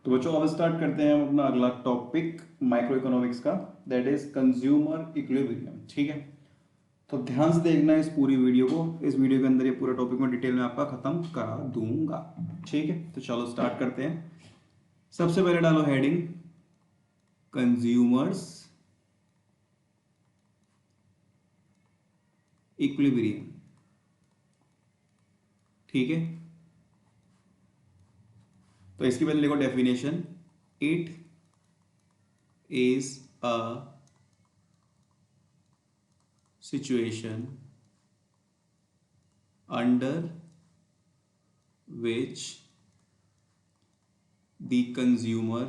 तो बच्चों अब स्टार्ट करते हैं हम अपना अगला टॉपिक माइक्रो इकोनॉमिक्स का, दैट इज कंज्यूमर इक्विलिब्रियम। ठीक है, तो ध्यान से देखना इस पूरी वीडियो को। इस वीडियो के अंदर ये पूरा टॉपिक मैं डिटेल में आपका खत्म करा दूंगा। ठीक है, तो चलो स्टार्ट करते हैं। सबसे पहले डालो हेडिंग कंज्यूमर्स इक्विलिब्रियम। ठीक है, तो इसकी पहले लिखो definition. It is a situation under which the consumer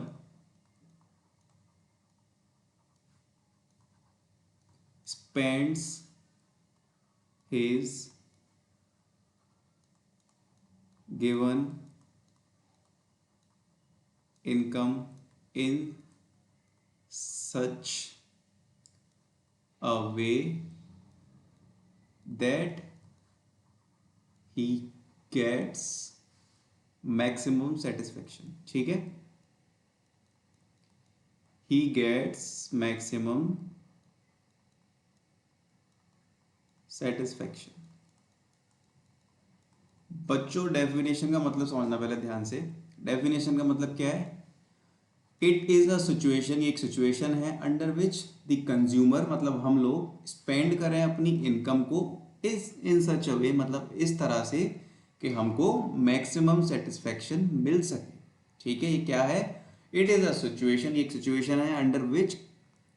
spends his given income in such a way that he gets maximum satisfaction। ठीक है, he gets maximum satisfaction। बच्चों डेफिनेशन का मतलब समझना पहले ध्यान से। डेफिनेशन का मतलब क्या है? इट इज अ सिचुएशन, ये एक सिचुएशन है अंडर विच द कंज्यूमर, मतलब हम लोग स्पेंड करें अपनी इनकम को इस इन सच अ वे, मतलब इस तरह से कि हमको मैक्सिमम सेटिस्फेक्शन मिल सके। ठीक है, ये क्या है? इट इज अ सिचुएशन, ये एक सिचुएशन है under which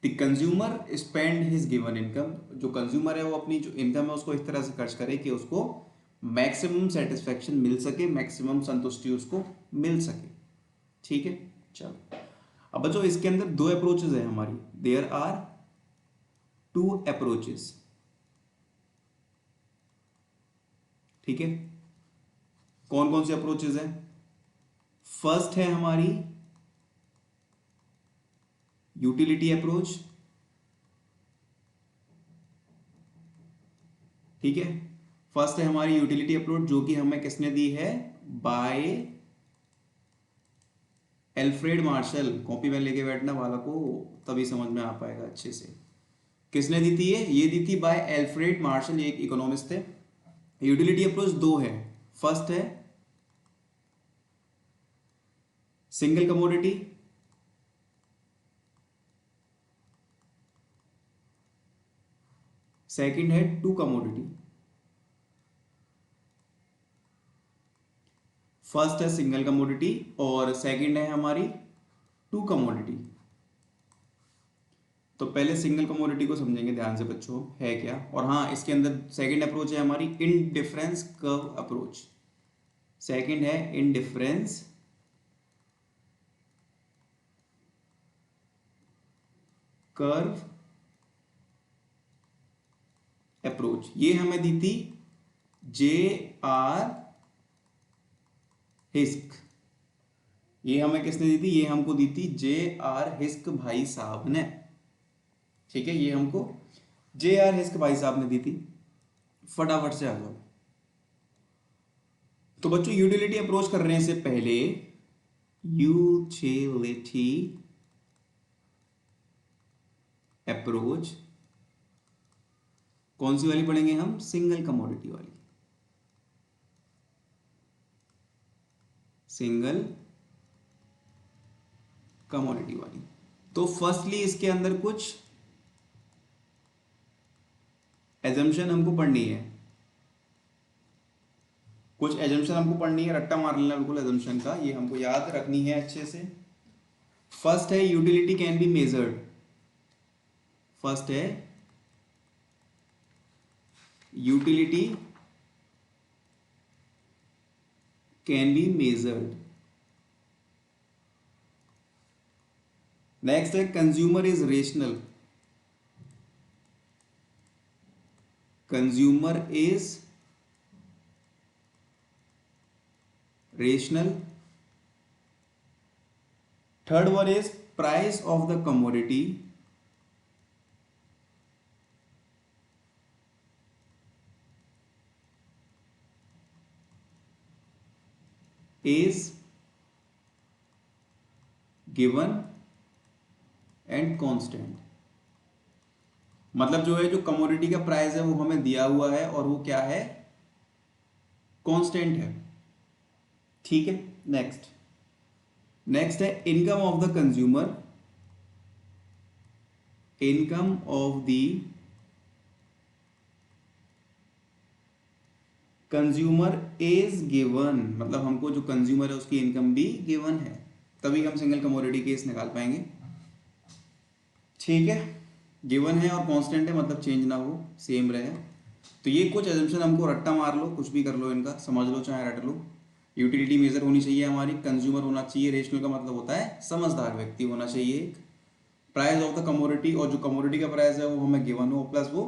the consumer spend his given income. जो कंज्यूमर है वो अपनी जो इनकम है उसको इस तरह से खर्च करे कि उसको मैक्सिमम सेटिस्फेक्शन मिल सके, मैक्सिमम संतुष्टि उसको मिल सके। ठीक है, चलो अब बच्चों इसके अंदर दो अप्रोचेज है हमारी। There are two approaches. ठीक है, कौन कौन से अप्रोचेज है? फर्स्ट है हमारी यूटिलिटी अप्रोच। ठीक है, फर्स्ट है हमारी यूटिलिटी अप्रोच जो कि हमें किसने दी है? By Alfred Marshall. Copy pen लेके बैठना वाला को, तभी समझ में आ पाएगा अच्छे से। किसने दी थी ये दी थी बाय एल्फ्रेड मार्शल, ये एक इकोनॉमिस्ट थे। यूटिलिटी अप्रोच दो है। फर्स्ट है सिंगल कमोडिटी, सेकंड है टू कमोडिटी। फर्स्ट है सिंगल कमोडिटी और सेकंड है हमारी टू कमोडिटी। तो पहले सिंगल कमोडिटी को समझेंगे ध्यान से बच्चों, है क्या। और हाँ, इसके अंदर सेकंड अप्रोच है हमारी इनडिफरेंस कर्व अप्रोच। सेकंड है इनडिफरेंस कर्व अप्रोच। ये हमें दी थी जे आर हिस्क। ये हमें किसने दी थी? ये हमको दी थी जे आर हिस्क भाई साहब ने। ठीक है, ये हमको जे आर हिस्क भाई साहब ने दी थी। फटाफट से आ जाओ। तो बच्चों यूटिलिटी अप्रोच करने से पहले यूटिलिटी अप्रोच कौन सी वाली पढ़ेंगे हम? सिंगल कमोडिटी वाली। सिंगल कमोडिटी वाली। तो फर्स्टली इसके अंदर कुछ एजम्पशन हमको पढ़नी है। कुछ एजम्पशन हमको पढ़नी है, रट्टा मार लेना बिल्कुल एजम्पशन का, ये हमको याद रखनी है अच्छे से। फर्स्ट है utility can be measured. First है utility can be measured. Next है consumer is rational. Consumer is rational. Third one is price of the commodity is given and constant. मतलब जो है, जो कमोडिटी का प्राइस है वो हमें दिया हुआ है और वो क्या है, कांस्टेंट है। ठीक है, नेक्स्ट नेक्स्ट है income of the consumer. Income of the consumer is given, मतलब हमको जो कंज्यूमर है उसकी इनकम भी गिवन है, तभी हम सिंगल कमोडिटी केस निकाल पाएंगे। ठीक है, गिवन है और कांस्टेंट है, मतलब चेंज ना हो, सेम रहे। तो ये कुछ एजम्पशन हमको रट्टा मार लो, कुछ भी कर लो, इनका समझ लो चाहे रट लो। यूटिलिटी मेजर होनी चाहिए हमारी, कंज्यूमर होना चाहिए, रेशनल का मतलब होता है समझदार व्यक्ति होना चाहिए एक, प्राइस ऑफ द कमोडिटी, और जो कमोडिटी का प्राइस है वो हमें गिवन हो प्लस वो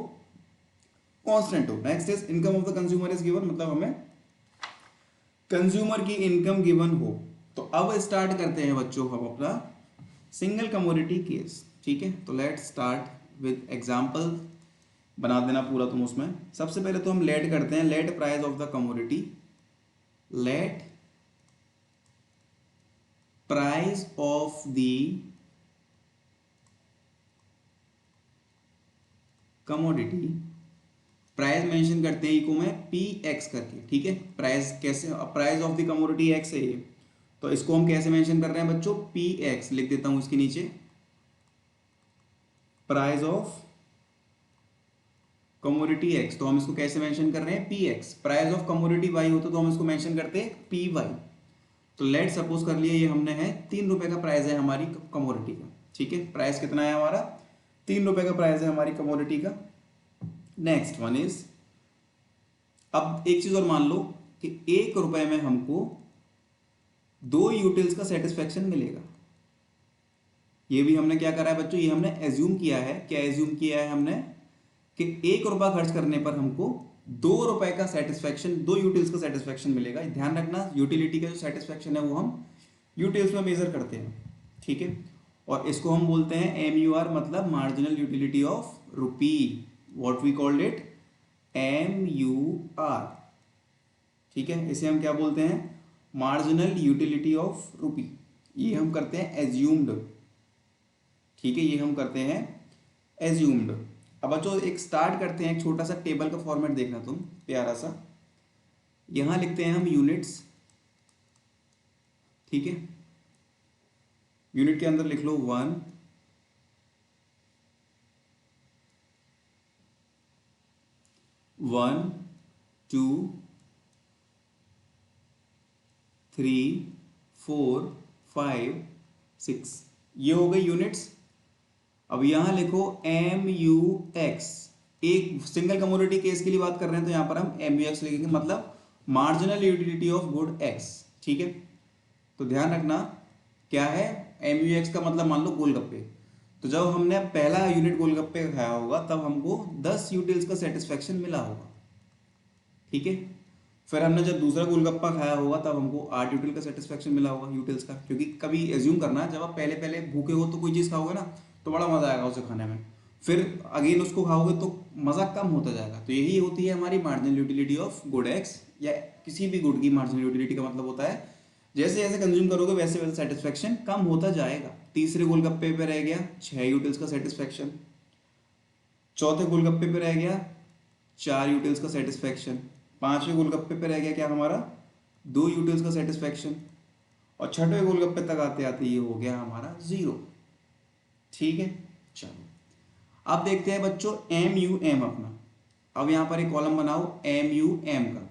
कांस्टेंट हो। Next is income of the consumer is given, मतलब हमें कंज्यूमर की इनकम गिवन हो। तो अब स्टार्ट करते हैं बच्चों हम अपना सिंगल कमोडिटी केस। ठीक है, तो लेट स्टार्ट विद एग्जांपल, बना देना पूरा तुम उसमें। सबसे पहले तो हम लेट करते हैं, late price of the commodity, late price of the commodity, price mention करते हैं इको में पी एक्स करके। ठीक है, प्राइस कैसे, price of the commodity x है ये, तो इसको हम कैसे मेंशन कर रहे हैं बच्चों, पी एक्स लिख देता हूं इसके नीचे, प्राइस ऑफ कमोडिटी एक्स, तो हम इसको कैसे मेंशन कर रहे हैं, P X. Price of commodity Y होता तो हम इसको मेंशन करते हैं पी वाई। तो लेट सपोज कर लिए ये हमने है 3 रुपए का प्राइस है हमारी कमोडिटी का। ठीक है, प्राइस कितना है हमारा, 3 रुपए का प्राइस है हमारी कमोडिटी का। नेक्स्ट वन इज, अब एक चीज और मान लो कि 1 रुपए में हमको 2 यूटिल्स का सेटिस्फेक्शन मिलेगा। ये भी हमने क्या करा है बच्चों, ये हमने एज्यूम किया है, क्या एज्यूम किया है हमने, कि 1 रुपया खर्च करने पर हमको 2 रुपए का सेटिस्फेक्शन, 2 यूटिल्स का सेटिस्फेक्शन मिलेगा। ध्यान रखना, यूटिलिटी का जो सेटिस्फेक्शन है वो हम यूटिल्स में मेजर करते हैं। ठीक है, और इसको हम बोलते हैं MUR, मतलब marginal utility of rupee, what we called it MUR। ठीक है, इसे हम क्या बोलते हैं, मार्जिनल यूटिलिटी ऑफ रुपी। ये हम करते हैं एज्यूम्ड। ठीक है, ये हम करते हैं एज्यूम्ड। अब बच्चों एक स्टार्ट करते हैं, एक छोटा सा टेबल का फॉर्मेट देखना तुम, प्यारा सा। यहां लिखते हैं हम यूनिट्स। ठीक है, यूनिट के अंदर लिख लो 1, 1, 2, 3, 4, 5, 6, ये हो गई यूनिट्स। अब यहां लिखो MUX, एक सिंगल कमोडिटी केस के लिए बात कर रहे हैं तो यहां पर हम MUX लिखेंगे, मतलब marginal utility of good X। ठीक है, तो ध्यान रखना क्या है, MUX का मतलब मान लो गोलगप्पे। तो जब हमने पहला यूनिट गोलगप्पे का खाया होगा तब हमको 10 यूटिल्स का सेटिस्फेक्शन मिला होगा। ठीक है, फिर हमने जब दूसरा गोलगप्पा खाया होगा तब हमको 8 यूटिल का सेटिस्फेक्शन मिला होगा, यूटिल्स का। क्योंकि कभी एज्यूम करना, जब आप पहले पहले भूखे हो तो कोई चीज़ खाओगे ना तो बड़ा मजा आएगा उसे खाने में, फिर अगेन उसको खाओगे तो मजा कम होता जाएगा। तो यही होती है हमारी marginal utility of good X, या किसी भी गुड की मार्जिनल यूटिलिटी का मतलब होता है जैसे जैसे कंज्यूम करोगे वैसे वैसे सेटिस्फेक्शन कम होता जाएगा। तीसरे गोलगप्पे पे रह गया 6 यूटिल्स का सेटिस्फेक्शन, चौथे गोलगप्पे पे रह गया 4 यूटिल्स का सेटिस्फेक्शन, पांचवें गोलगप्पे पे रह गया क्या हमारा 2 यूटिल्स का सेटिस्फेक्शन, और छठवें गोलगप्पे तक आते आते ये हो गया हमारा 0। ठीक है, चलो अब देखते हैं बच्चों MUM अपना। अब यहां पर एक कॉलम बनाओ MUM का,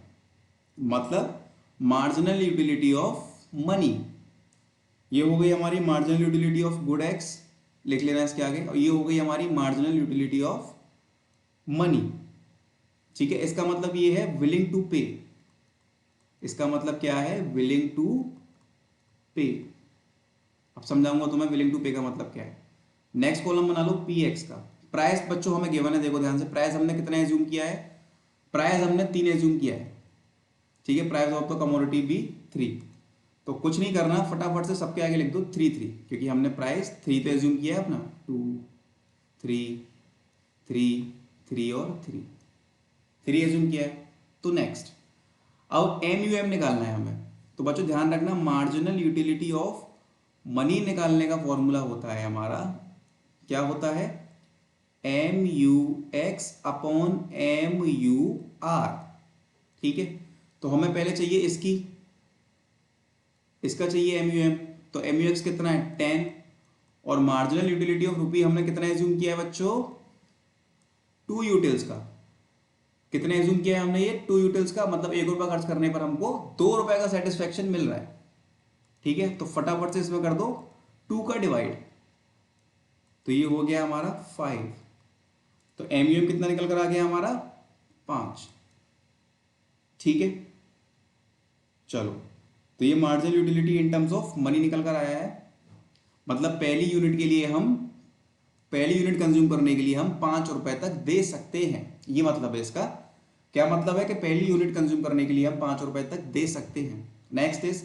मतलब मार्जिनल यूटिलिटी ऑफ मनी। ये हो गई हमारी marginal utility of good X, लिख लेना इसके आगे, और ये हो गई हमारी मार्जिनल यूटिलिटी ऑफ मनी। ठीक है, इसका मतलब ये है विलिंग टू पे, इसका मतलब क्या है, विलिंग टू पे। अब समझाऊंगा तुम्हें विलिंग टू पे का मतलब क्या है। नेक्स्ट कॉलम बना लो PX का। प्राइस बच्चों हमें गिवन है, देखो ध्यान से, प्राइस हमने कितना एज्यूम किया है, प्राइस हमने 3 एज्यूम किया है। ठीक है, प्राइस ऑफ द कमोडिटी भी 3, तो कुछ नहीं करना, फटाफट से सबके आगे लिख दो 3 3, क्योंकि हमने प्राइस 3 पे एज्यूम किया है अपना, 2, 3, 3, 3 और 3 एज्यूम किया है। तो नेक्स्ट अब MUM निकालना है हमें। तो बच्चों ध्यान रखना, मार्जिनल यूटिलिटी ऑफ मनी निकालने का फॉर्मूला होता है हमारा, क्या होता है, MUX/MUR। ठीक है, तो हमें पहले चाहिए इसका चाहिए MUM। तो MUX कितना है 10, और मार्जिनल यूटिलिटी ऑफ रुपी हमने कितना एज्यूम किया है बच्चों, 2 यूटिल्स का। कितने एज्यूम किया है हमने, ये 2 यूटिल्स का, मतलब 1 रुपया खर्च करने पर हमको 2 रुपए का सेटिस्फेक्शन मिल रहा है। ठीक है, तो फटाफट से इसमें कर दो 2 का डिवाइड, तो ये हो गया हमारा 5। तो MUM कितना निकल कर आ गया हमारा 5। ठीक है, चलो, तो ये marginal utility in terms of money निकल कर आया है। मतलब पहली यूनिट कंज्यूम करने के लिए हम 5 रुपए तक दे सकते हैं, ये मतलब है इसका। क्या मतलब है कि पहली यूनिट कंज्यूम करने के लिए हम 5 रुपए तक दे सकते हैं। नेक्स्ट इज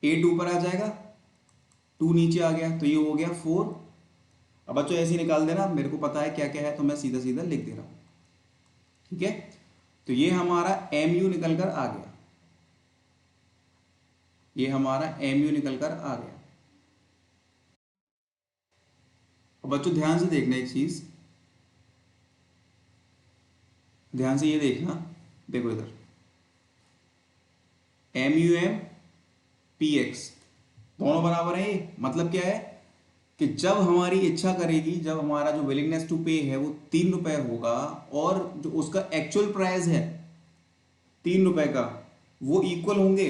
8 ऊपर आ जाएगा, 2 नीचे आ गया, तो ये हो गया 4। अब बच्चों ऐसे ही निकाल देना, मेरे को पता है क्या क्या है, तो मैं सीधा सीधा लिख दे रहा हूं। ठीक है, तो ये हमारा MU निकल कर आ गया, ये हमारा MU निकल कर आ गया। अब बच्चों ध्यान से देखना एक चीज, ध्यान से ये देखना, देखो इधर MUM PX दोनों बराबर है। ये मतलब क्या है कि जब हमारी इच्छा करेगी, जब हमारा जो विलिंगनेस टू पे है वो 3 रुपए होगा, और जो उसका एक्चुअल प्राइस है 3 रुपए का, वो इक्वल होंगे,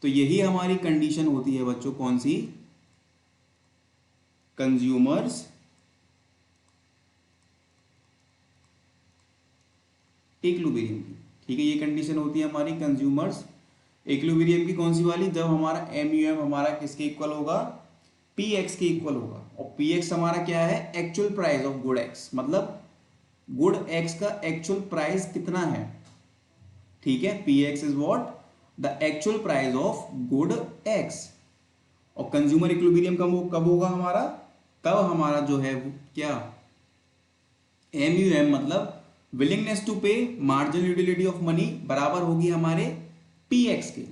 तो यही हमारी कंडीशन होती है बच्चों, कौन सी, कंज्यूमर्स इक्विलिब्रियम की। ठीक है, ये कंडीशन होती है हमारी कंज्यूमर्स इक्विलिब्रियम की। कौन सी वाली, जब हमारा MUM हमारा किसके इक्वल होगा, PX के इक्वल होगा। और PX हमारा क्या है, actual price of good X, मतलब गुड X का एक्चुअल प्राइस कितना है। ठीक है, PX is what, the actual price of good X। और कंज्यूमर इक्विलिब्रियम कब होगा हमारा, तब हमारा जो है क्या, MUM मतलब विलिंगनेस टू पे मार्जिनल यूटिलिटी ऑफ मनी बराबर होगी हमारे PX के।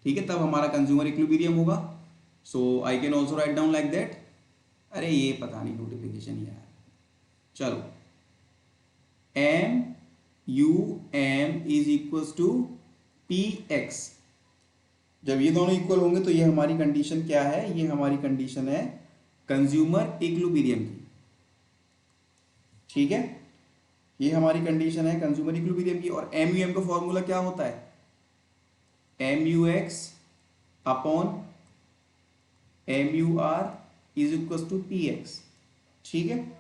ठीक है, तब हमारा कंज्यूमर इक्विलिब्रियम होगा। So I can also write down like that. अरे ये पता नहीं नोटिफिकेशन यार, चलो, MUM is equal to PX। जब ये दोनों इक्वल होंगे तो ये हमारी कंडीशन क्या है, ये हमारी कंडीशन है कंज्यूमर इक्विलिब्रियम की। ठीक है, ये हमारी कंडीशन है कंज्यूमर इक्विलिब्रियम की। और MUM का फॉर्मूला क्या होता है, MUX upon MUR is equal to PX। ठीक है,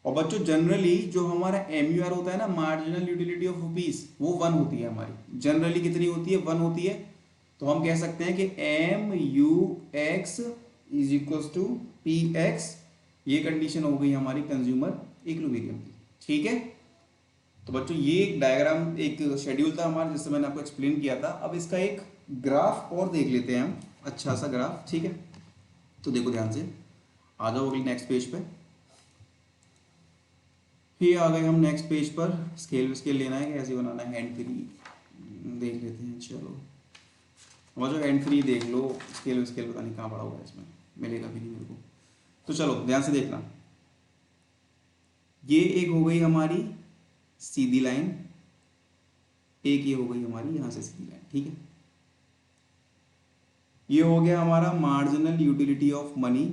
और बच्चों जनरली जो हमारा MUR होता है ना, मार्जिनल यूटिलिटी ऑफ रुपीस, वो 1 होती है हमारी। जनरली कितनी होती है, 1 होती है। तो हम कह सकते हैं कि MUX is equal to PX। ये कंडीशन हो गई हमारी कंज्यूमर इक्विलिब्रियम की। ठीक है, तो बच्चों ये एक डायग्राम, एक शेड्यूल था हमारा, जिससे मैंने आपको एक्सप्लेन किया था। अब इसका एक ग्राफ और देख लेते हैं हम, अच्छा सा ग्राफ। ठीक है, तो देखो ध्यान से, आ जाओ अगले नेक्स्ट पेज पे। ये आ गए हम नेक्स्ट पेज पर। स्केल लेना है कि ऐसे बनाना है, हैंड फ्री देख लेते हैं। चलो और जो हैंड फ्री देख लो, स्केल पता नहीं कहाँ पड़ा हुआ है, इसमें मिलेगा भी नहीं मेरे को। तो चलो ध्यान से देखना, ये एक हो गई हमारी सीधी लाइन, एक ये हो गई हमारी यहाँ से सीधी लाइन। ठीक है, ये हो गया हमारा मार्जिनल यूटिलिटी ऑफ मनी।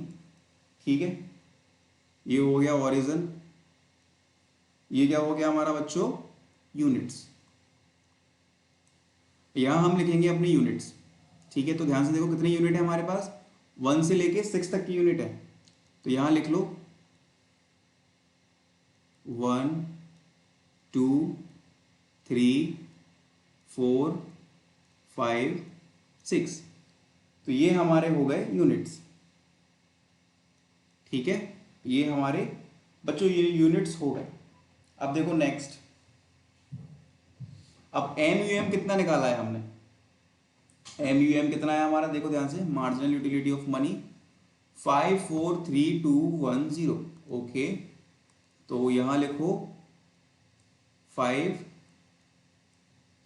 ठीक है, ये हो गया ओरिजिन, ये क्या हो गया हमारा बच्चों, यूनिट्स। यहां हम लिखेंगे अपनी यूनिट्स। ठीक है, तो ध्यान से देखो कितनी यूनिट है हमारे पास, 1 से लेके 6 तक की यूनिट है। तो यहां लिख लो 1 2 3 4 5 6। तो ये हमारे हो गए यूनिट्स। ठीक है, ये हमारे बच्चों ये यूनिट्स हो गए। अब देखो नेक्स्ट, अब MUM कितना निकाला है हमने, MUM कितना है हमारा, देखो ध्यान से, marginal utility of money 543,210। Okay, तो यहां लिखो 5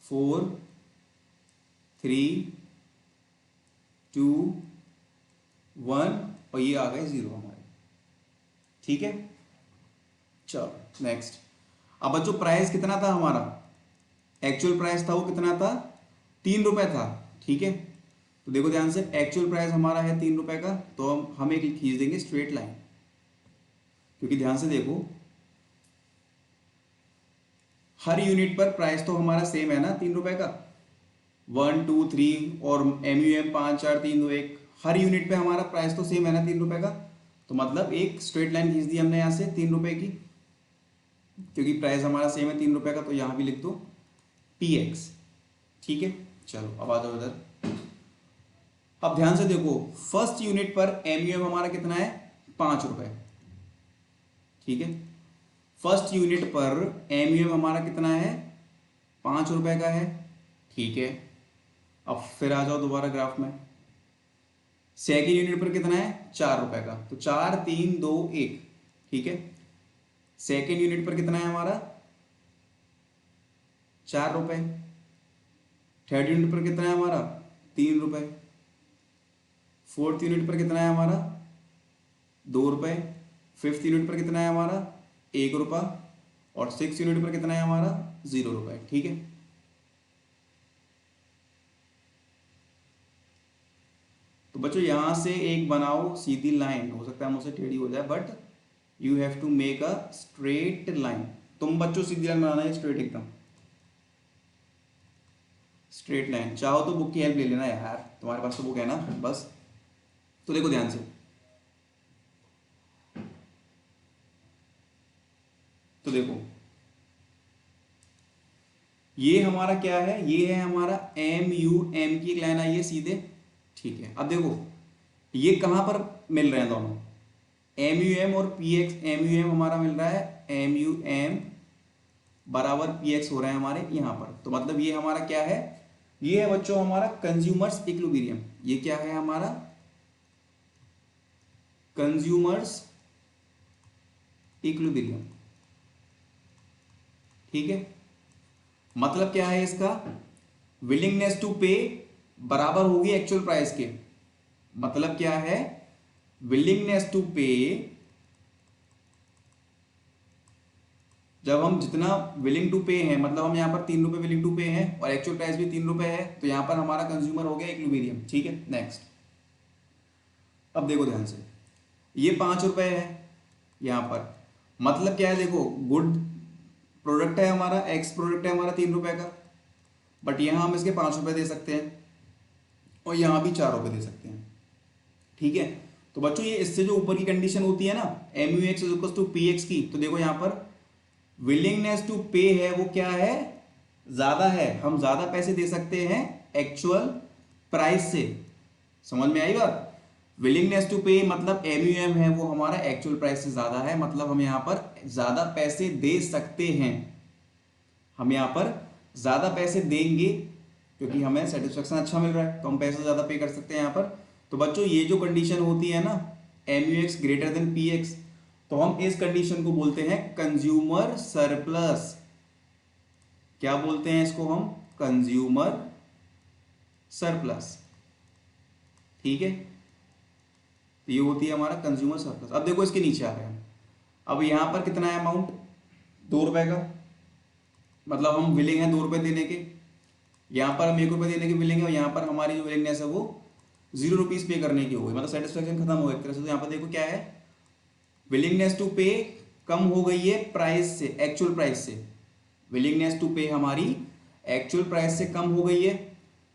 4 3 2 1 और ये आ गए 0 हमारे। ठीक है, चलो नेक्स्ट। अब बच्चों प्राइस कितना था हमारा, एक्चुअल प्राइस था वो कितना था, 3 रुपए था। ठीक है, तो देखो ध्यान से, एक्चुअल प्राइस हमारा है 3 रुपए का, तो हम एक खींच देंगे स्ट्रेट लाइन, क्योंकि ध्यान से देखो हर यूनिट पर प्राइस तो हमारा सेम है ना 3 रुपए का, 1 2 3 और MUM 5 4 3 2 1, हर यूनिट पे हमारा प्राइस तो सेम है ना 3 रुपए का। तो मतलब एक स्ट्रेट लाइन खींच दी हमने यहाँ से 3 रुपए की, क्योंकि प्राइस हमारा सेम है 3 रुपए का, तो यहाँ भी लिख दो PX। ठीक है, चलो अब आ जाओ इधर। अब ध्यान से देखो फर्स्ट यूनिट पर MUM हमारा कितना है, 5 रुपए। ठीक है, फर्स्ट यूनिट पर MUM हमारा कितना है, 5 रुपए का है। ठीक है, अब फिर आ जाओ दोबारा ग्राफ में, सेकेंड यूनिट पर कितना है, 4 रुपए का, तो 4 3 2 1। ठीक है, सेकेंड यूनिट पर कितना है हमारा, 4 रुपए। थर्ड यूनिट पर कितना है हमारा, 3 रुपए। फोर्थ यूनिट पर कितना है हमारा, 2 रुपए। फिफ्थ यूनिट पर कितना है हमारा, 1 रुपया। और सिक्स यूनिट पर कितना है हमारा, 0 रुपए। ठीक है, तो बच्चों यहां से एक बनाओ सीधी लाइन, हो सकता है मुझसे टेढ़ी हो जाए, but you have to make a straight line. तुम बच्चों सीधी लाइन बनाना है, स्ट्रेट एकदम स्ट्रेट लाइन। चाहो तो बुक की हेल्प ले लेना यार, तुम्हारे पास तो बुक है ना बस। तो देखो ध्यान से, तो देखो ये हमारा क्या है, ये है हमारा MUM की एक लाइन आई है सीधे। ठीक है, अब देखो ये कहां पर मिल रहे हैं दोनों, MUM और PX। MUM हमारा मिल रहा है, MUM बराबर PX हो रहा है हमारे यहां पर। तो मतलब ये हमारा क्या है, ये है बच्चों हमारा कंज्यूमर्स इक्विलिब्रियम। ये क्या है हमारा, कंज्यूमर्स इक्विलिब्रियम। ठीक है, मतलब क्या है इसका, विलिंगनेस टू पे बराबर होगी एक्चुअल प्राइस के। मतलब क्या है, विलिंगनेस टू पे, जब हम जितना विलिंग टू पे हैं, मतलब हम यहां पर 3 रुपए विलिंग टू पे हैं और एक्चुअल प्राइस भी 3 रुपए है, तो यहां पर हमारा कंज्यूमर हो गया इक्विलिब्रियम। ठीक है, नेक्स्ट। अब देखो ध्यान से, ये 5 रुपए है यहां पर, मतलब क्या है, देखो गुड प्रोडक्ट है हमारा, एक्स प्रोडक्ट है हमारा 3 रुपए का, बट यहां हम इसके 5 रुपए दे सकते हैं और यहां भी 4 रुपए दे सकते हैं। ठीक है, तो बच्चों ये इससे जो ऊपर की कंडीशन होती है ना, MUX is equal to PX की, तो देखो यहां पर विलिंगनेस टू पे है वो क्या है, ज्यादा है, हम ज्यादा पैसे दे सकते हैं एक्चुअल प्राइस से। समझ में आई बात, विलिंगनेस टू पे मतलब MUM है वो हमारा एक्चुअल प्राइस से ज्यादा है, मतलब हम यहां पर ज्यादा पैसे दे सकते हैं, हम यहां पर ज्यादा पैसे देंगे क्योंकि हमें सेटिस्फेक्शन अच्छा मिल रहा है, तो हम पैसे ज्यादा पे कर सकते हैं यहां पर। तो बच्चों ये जो कंडीशन होती है ना, MUX ग्रेटर देन PX, तो हम इस कंडीशन को बोलते हैं कंज्यूमर सरप्लस। क्या बोलते हैं इसको हम, कंज्यूमर सरप्लस। ठीक है, तो ये होती है हमारा कंज्यूमर सरप्लस। अब देखो इसके नीचे आ गए हम, अब यहां पर कितना है अमाउंट, 2 रुपए का, मतलब हम विलिंग है 2 रुपए देने के, यहां पर हम 1 रुपए देने के विलिंग है, और यहां पर हमारी जो विलिंगनेस है वो 0 रुपीज पे करने की हो गई, मतलब सेटिस्फेक्शन खत्म हो गया एक तरह से। तो यहां पर देखो क्या है, विलिंगनेस टू पे कम हो गई है प्राइस से, एक्चुअल प्राइस से, विलिंगनेस टू पे हमारी एक्चुअल प्राइस से कम हो गई है।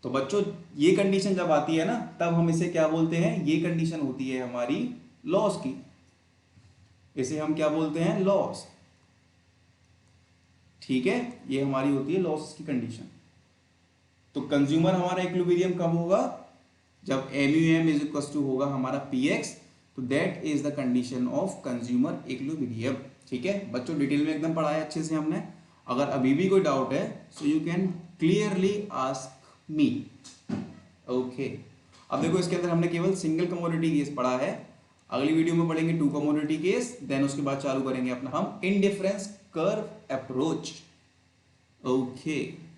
तो बच्चों ये कंडीशन जब आती है ना, तब हम इसे क्या बोलते हैं, ये कंडीशन होती है हमारी लॉस की, इसे हम क्या बोलते हैं, लॉस। ठीक है, ये हमारी होती है लॉस की कंडीशन। तो कंज्यूमर हमारा इक्विलिब्रियम कब होगा, जब MUM इज इक्वल टू होगा हमारा PX, तो that is the condition of consumer equilibrium. ठीक है बच्चों, डिटेल में एकदम पढ़ा है अच्छे से हमने। अगर अभी भी कोई डाउट है so you can clearly ask me. Okay, अब देखो इसके अंदर हमने केवल सिंगल कमोडिटी केस पढ़ा है, अगली वीडियो में पढ़ेंगे 2 कमोडिटी केस, देन उसके बाद चालू करेंगे अपना हम इनडिफरेंस कर्व अप्रोच। ओके।